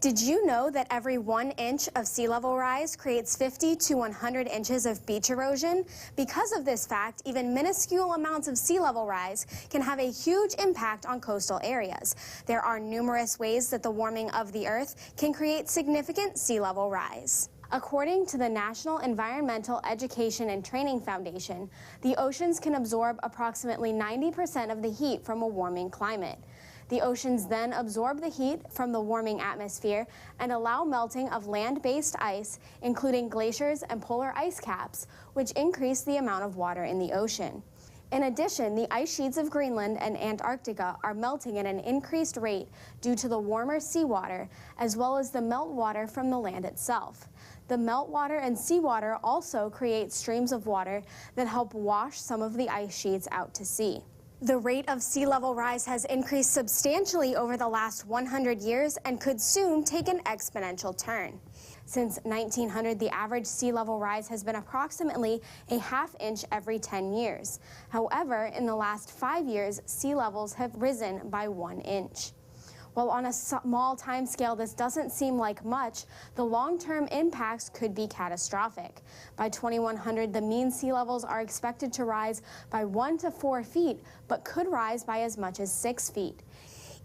Did you know that every 1 inch of sea level rise creates 50 to 100 inches of beach erosion? Because of this fact, even minuscule amounts of sea level rise can have a huge impact on coastal areas. There are numerous ways that the warming of the earth can create significant sea level rise. According to the National Environmental Education and Training Foundation, the oceans can absorb approximately 90% of the heat from a warming climate. The oceans then absorb the heat from the warming atmosphere and allow melting of land-based ice, including glaciers and polar ice caps, which increase the amount of water in the ocean. In addition, the ice sheets of Greenland and Antarctica are melting at an increased rate due to the warmer seawater, as well as the meltwater from the land itself. The meltwater and seawater also create streams of water that help wash some of the ice sheets out to sea. The rate of sea level rise has increased substantially over the last 100 years and could soon take an exponential turn. Since 1900, the average sea level rise has been approximately a ½ inch every 10 years. However, in the last 5 years, sea levels have risen by 1 inch. While on a small time scale this doesn't seem like much, the long-term impacts could be catastrophic. By 2100, the mean sea levels are expected to rise by 1 to 4 feet, but could rise by as much as 6 feet.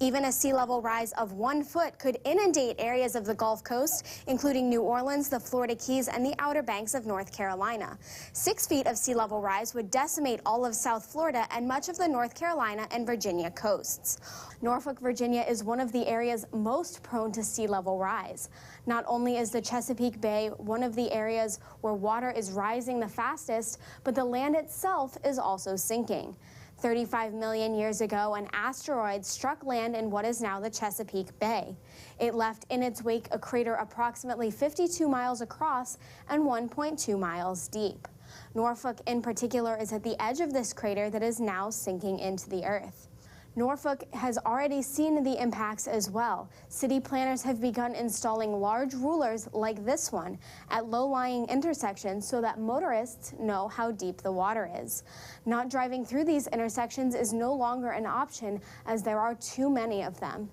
Even a sea level rise of 1 foot could inundate areas of the Gulf Coast, including New Orleans, the Florida Keys, and the Outer Banks of North Carolina. 6 feet of sea level rise would decimate all of South Florida and much of the North Carolina and Virginia coasts. Norfolk, Virginia is one of the areas most prone to sea level rise. Not only is the Chesapeake Bay one of the areas where water is rising the fastest, but the land itself is also sinking. 35 million years ago, an asteroid struck land in what is now the Chesapeake Bay. It left in its wake a crater approximately 52 miles across and 1.2 miles deep. Norfolk in particular is at the edge of this crater that is now sinking into the earth. Norfolk has already seen the impacts as well. City planners have begun installing large rulers like this one at low-lying intersections so that motorists know how deep the water is. Not driving through these intersections is no longer an option as there are too many of them.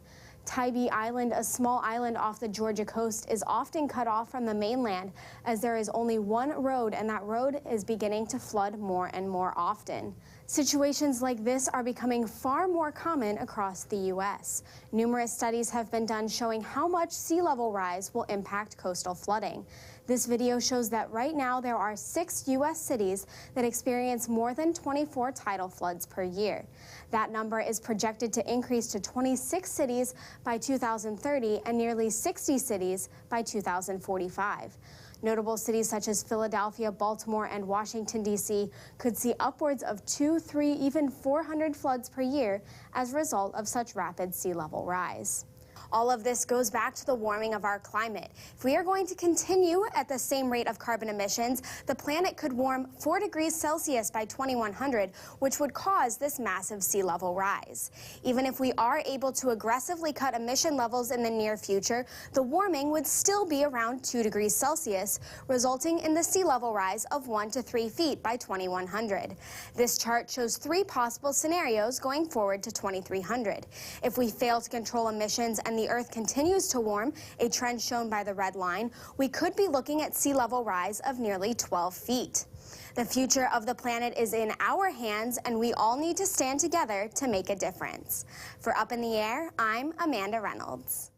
Tybee Island, a small island off the Georgia coast, is often cut off from the mainland as there is only one road, and that road is beginning to flood more and more often. Situations like this are becoming far more common across the U.S. Numerous studies have been done showing how much sea level rise will impact coastal flooding. This video shows that right now there are 6 U.S. cities that experience more than 24 tidal floods per year. That number is projected to increase to 26 cities by 2030 and nearly 60 cities by 2045. Notable cities such as Philadelphia, Baltimore, and Washington, D.C. could see upwards of 200, 300, even 400 floods per year as a result of such rapid sea level rise. All of this goes back to the warming of our climate. If we are going to continue at the same rate of carbon emissions, the planet could warm 4 degrees Celsius by 2100, which would cause this massive sea level rise. Even if we are able to aggressively cut emission levels in the near future, the warming would still be around 2 degrees Celsius, resulting in the sea level rise of 1 to 3 feet by 2100. This chart shows 3 possible scenarios going forward to 2300. If we fail to control emissions and the Earth continues to warm, a trend shown by the red line, we could be looking at sea level rise of nearly 12 feet. The future of the planet is in our hands, and we all need to stand together to make a difference. For Up in the Air, I'm Amanda Reynolds.